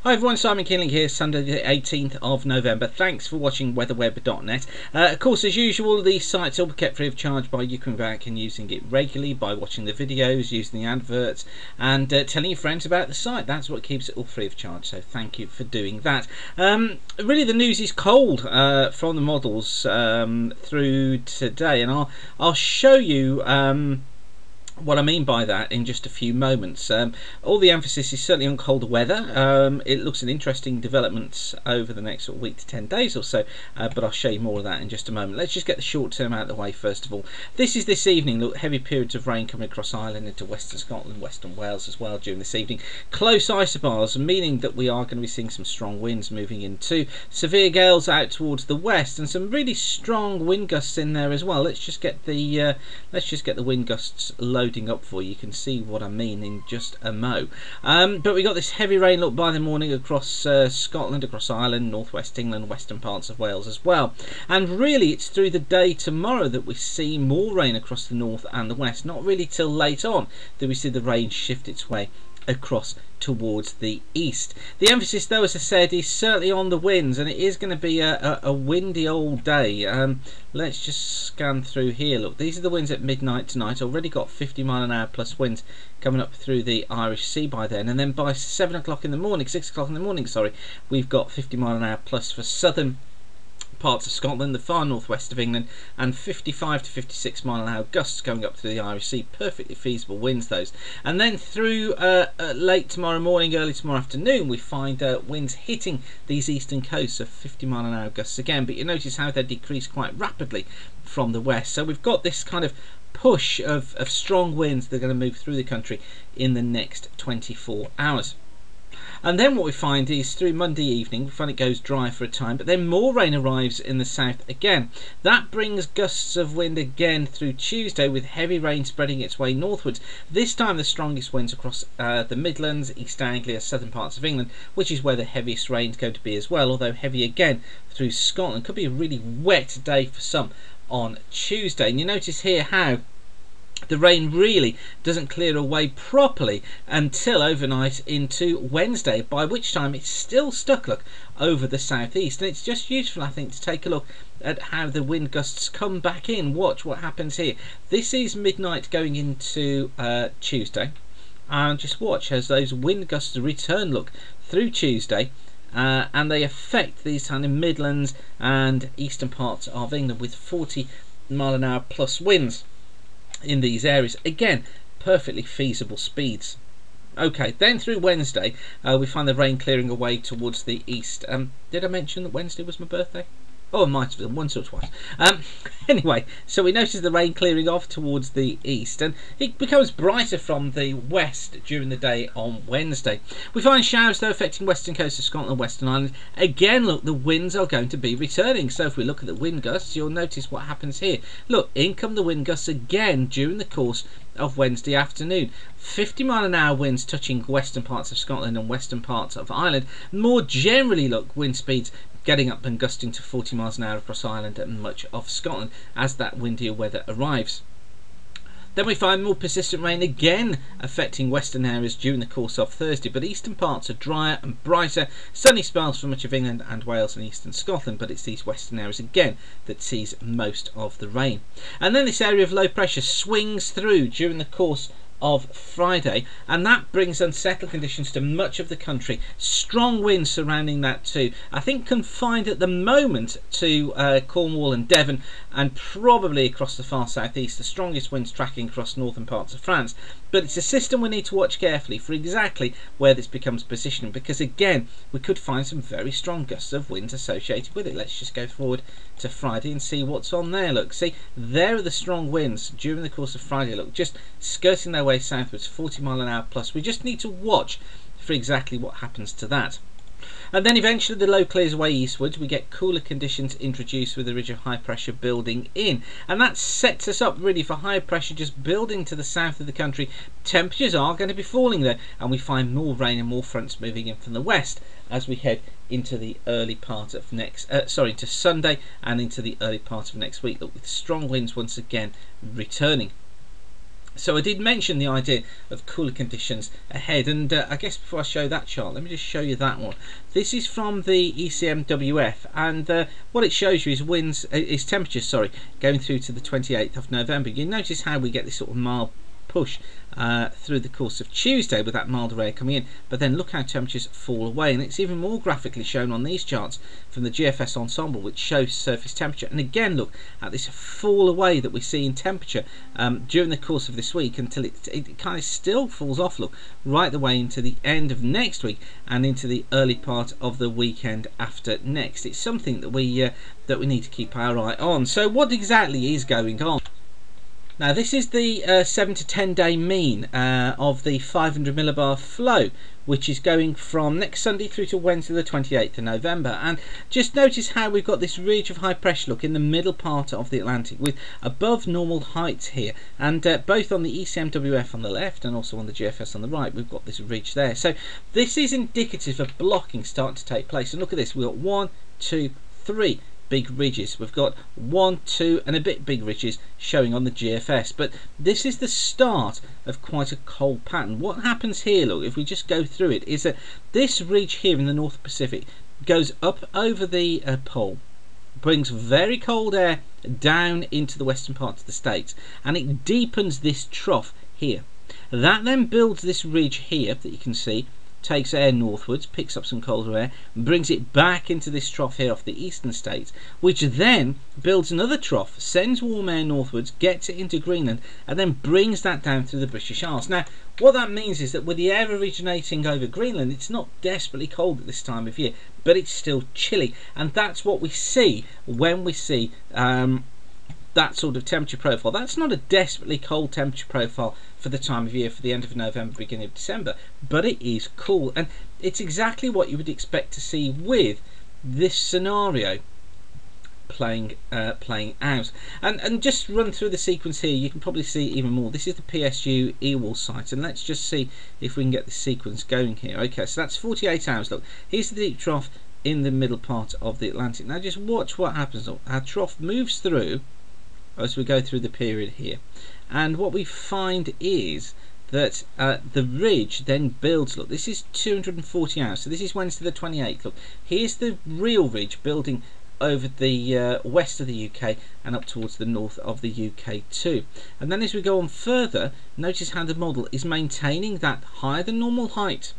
Hi everyone, Simon Keeling here, Sunday the 18th of November. Thanks for watching weatherweb.net. Of course, as usual, the site's all kept free of charge by you coming back and using it regularly, by watching the videos, using the adverts, and telling your friends about the site. That's what keeps it all free of charge, so thank you for doing that. Really, the news is cold from the models through today, and I'll show you what I mean by that in just a few moments. All the emphasis is certainly on colder weather. It looks an interesting development over the next week to 10 days or so, but I'll show you more of that in just a moment. Let's just get the short term out of the way first of all. This is this evening. Look, heavy periods of rain coming across Ireland into western Scotland, western Wales as well during this evening. Close isobars, meaning that we are going to be seeing some strong winds moving into severe gales out towards the west, and some really strong wind gusts in there as well. Let's just get the wind gusts loading up for you. You can see what I mean in just a mo. But we got this heavy rain look by the morning across Scotland, across Ireland, northwest England, western parts of Wales as well. And really it's through the day tomorrow that we see more rain across the north and the west. Not really till late on that we see the rain shift its way across towards the east. The emphasis, though, as I said, is certainly on the winds, and it is going to be a windy old day. Let's just scan through here. Look, these are the winds at midnight tonight. Already got 50-mile-an-hour plus winds coming up through the Irish Sea by then, and then by 6 o'clock in the morning, sorry, we've got 50-mile-an-hour plus for southern parts of Scotland, the far northwest of England, and 55 to 56 mile-an-hour gusts going up through the Irish Sea. Perfectly feasible winds, those. And then through late tomorrow morning, early tomorrow afternoon, we find winds hitting these eastern coasts of 50-mile-an-hour gusts again, but you notice how they decrease quite rapidly from the west. So we've got this kind of push of strong winds that are going to move through the country in the next 24 hours. And then what we find is through Monday evening, we find it goes dry for a time, but then more rain arrives in the south again. That brings gusts of wind again through Tuesday, with heavy rain spreading its way northwards. This time the strongest winds across the Midlands, East Anglia, southern parts of England, which is where the heaviest rain is going to be as well, although heavy again through Scotland. Could be a really wet day for some on Tuesday. And you notice here how the rain really doesn't clear away properly until overnight into Wednesday, by which time it's still stuck, look, over the southeast. And it's just useful, I think, to take a look at how the wind gusts come back in. Watch what happens here. This is midnight going into Tuesday, and just watch as those wind gusts return, look, through Tuesday. And they affect these kind of Midlands and eastern parts of England with 40-mile-an-hour plus winds in these areas. Again, perfectly feasible speeds. Okay, then through Wednesday we find the rain clearing away towards the east. Did I mention that Wednesday was my birthday? Oh, I might have done once or twice. Anyway, so we notice the rain clearing off towards the east, and it becomes brighter from the west during the day on Wednesday. We find showers, though, affecting western coast of Scotland and Western Ireland. Again, look, the winds are going to be returning. So if we look at the wind gusts, you'll notice what happens here. Look, in come the wind gusts again during the course of Wednesday afternoon. 50-mile-an-hour winds touching western parts of Scotland and western parts of Ireland. More generally, look, wind speeds getting up and gusting to 40 miles an hour across Ireland and much of Scotland as that windier weather arrives. Then we find more persistent rain again affecting western areas during the course of Thursday, but eastern parts are drier and brighter. Sunny spells for much of England and Wales and eastern Scotland, but it's these western areas again that sees most of the rain. And then this area of low pressure swings through during the course of Friday, and that brings unsettled conditions to much of the country. Strong winds surrounding that too. I think confined at the moment to Cornwall and Devon, and probably across the far southeast. The strongest winds tracking across northern parts of France. But it's a system we need to watch carefully for exactly where this becomes positioned, because again we could find some very strong gusts of winds associated with it. Let's just go forward to Friday and see what's on there. Look, see, there are the strong winds during the course of Friday. Look, just skirting their way southwards, 40-mile-an-hour plus. We just need to watch for exactly what happens to that. And then eventually the low clears away eastwards. We get cooler conditions introduced with a ridge of high pressure building in, and that sets us up really for higher pressure just building to the south of the country. Temperatures are going to be falling there, and we find more rain and more fronts moving in from the west as we head into the early part of into Sunday and into the early part of next week. Look, with strong winds once again returning. So I did mention the idea of cooler conditions ahead, and I guess before I show that chart, let me just show you that one. This is from the ECMWF, and what it shows you is is temperatures, sorry, going through to the 28th of November. You notice how we get this sort of mild push through the course of Tuesday with that milder air coming in, but then look how temperatures fall away, and it's even more graphically shown on these charts from the GFS ensemble, which shows surface temperature. And again, look at this fall away that we see in temperature during the course of this week, until it kind of still falls off, look, right the way into the end of next week and into the early part of the weekend after next. It's something that we need to keep our eye on. So what exactly is going on? Now this is the 7 to 10 day mean of the 500 millibar flow, which is going from next Sunday through to Wednesday the 28th of November. And just notice how we've got this ridge of high pressure, look, in the middle part of the Atlantic with above normal heights here, and both on the ECMWF on the left and also on the GFS on the right, we've got this ridge there. So this is indicative of blocking starting to take place. And look at this, we've got 1, 2, 3 big ridges. We've got 1, 2 and a bit big ridges showing on the GFS, but this is the start of quite a cold pattern. What happens here, look, if we just go through it, is that this ridge here in the North Pacific goes up over the pole, brings very cold air down into the western part of the states, and it deepens this trough here. That then builds this ridge here that you can see, takes air northwards, picks up some colder air, brings it back into this trough here off the eastern states, which then builds another trough, sends warm air northwards, gets it into Greenland, and then brings that down through the British Isles. Now, what that means is that with the air originating over Greenland, it's not desperately cold at this time of year, but it's still chilly, and that's what we see when we see that sort of temperature profile. That's not a desperately cold temperature profile for the time of year, for the end of November, beginning of December, but it is cool, and it's exactly what you would expect to see with this scenario playing out. And just run through the sequence here, you can probably see even more. This is the PSU Ewell site, and let's just see if we can get the sequence going here. Okay, so that's 48 hours. Look, here's the deep trough in the middle part of the Atlantic. Now just watch what happens. Look, our trough moves through as we go through the period here, and what we find is that the ridge then builds. Look, this is 240 hours, so this is Wednesday the 28th. Look, here's the real ridge building over the west of the UK and up towards the north of the UK too. And then as we go on further, notice how the model is maintaining that higher than normal height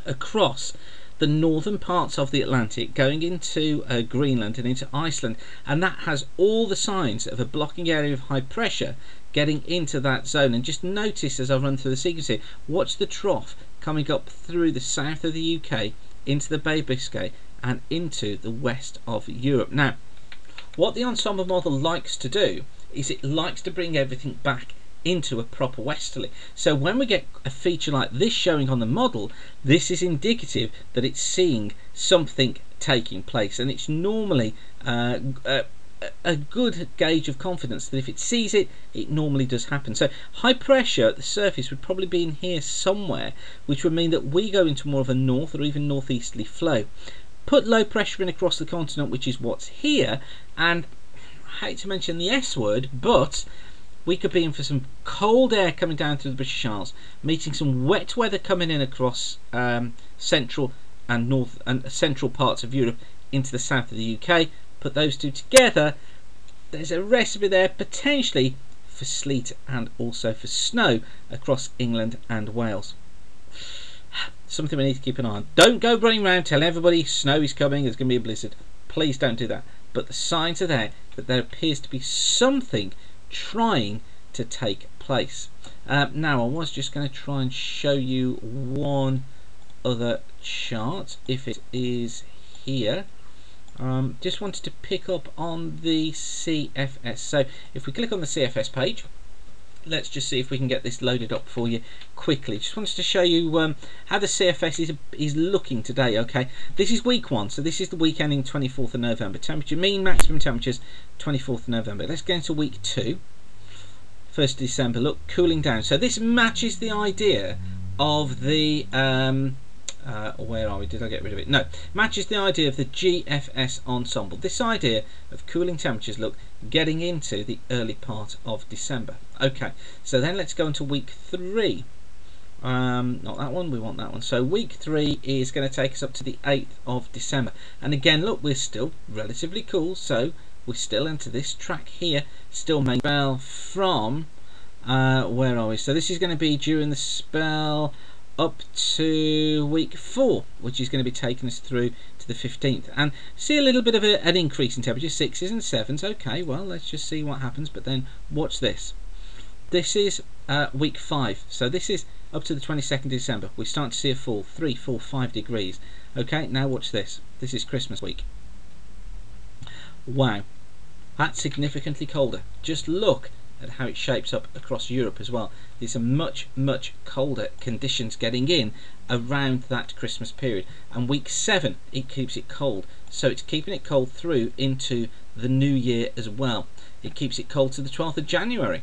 across the northern parts of the Atlantic, going into Greenland and into Iceland, and that has all the signs of a blocking area of high pressure getting into that zone. And just notice as I run through the sequence here, watch the trough coming up through the south of the UK into the Bay of Biscay and into the west of Europe. Now, what the ensemble model likes to do is it likes to bring everything back into a proper westerly. So when we get a feature like this showing on the model, this is indicative that it's seeing something taking place, and it's normally a good gauge of confidence that if it sees it, it normally does happen. So high pressure at the surface would probably be in here somewhere, which would mean that we go into more of a north or even northeasterly flow. Put low pressure in across the continent, which is what's here, and I hate to mention the S word, but we could be in for some cold air coming down through the British Isles, meeting some wet weather coming in across central and north and central parts of Europe into the south of the UK. Put those two together, there's a recipe there potentially for sleet and also for snow across England and Wales. Something we need to keep an eye on. Don't go running around telling everybody snow is coming, there's going to be a blizzard. Please don't do that. But the signs are there that there appears to be something trying to take place. Now I was just going to try and show you one other chart, if it is here. Just wanted to pick up on the CFS. So if we click on the CFS page, let's just see if we can get this loaded up for you quickly. Just wanted to show you how the CFS is looking today. Okay, this is week 1, so this is the week ending 24th of November. Temperature, mean maximum temperatures 24th of November. Let's go into week 2, 1st of December. Look, cooling down. So this matches the idea of the Where are we? Did I get rid of it? No. Matches the idea of the GFS ensemble. This idea of cooling temperatures, look, getting into the early part of December. Okay, so then let's go into week 3. Not that one, we want that one. So week 3 is going to take us up to the 8th of December. And again, look, we're still relatively cool, so we're still into this track here, still main spell from, where are we? So this is going to be during the spell up to week 4, which is going to be taking us through to the 15th. And see a little bit of an increase in temperature, 6s and 7s. Okay, well, let's just see what happens. But then watch this. This is week 5, so this is up to the 22nd of December. We start to see a fall, 3, 4, 5 degrees. Okay, now watch this. This is Christmas week. Wow, that's significantly colder. Just look at how it shapes up across Europe as well. These are much, much colder conditions getting in around that Christmas period. And week 7, it keeps it cold. So it's keeping it cold through into the new year as well. It keeps it cold to the 12th of January.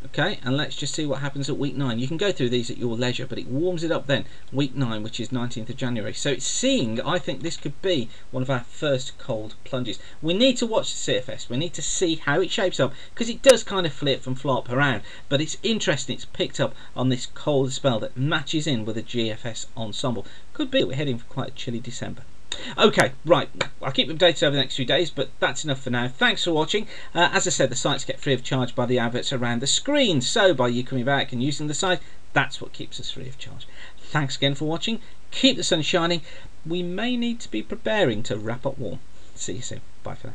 Okay, and let's just see what happens at week 9. You can go through these at your leisure, but it warms it up then, week 9, which is 19th of January. So it's seeing, I think this could be one of our first cold plunges. We need to watch the CFS. We need to see how it shapes up, because it does kind of flip and flop around. But it's interesting, it's picked up on this cold spell that matches in with a GFS ensemble. Could be that we're heading for quite a chilly December. Okay, right, I'll keep you updated over the next few days, but that's enough for now. Thanks for watching. As I said, the sites get free of charge by the adverts around the screen, so by you coming back and using the site, that's what keeps us free of charge. Thanks again for watching. Keep the sun shining. We may need to be preparing to wrap up warm. See you soon. Bye for now.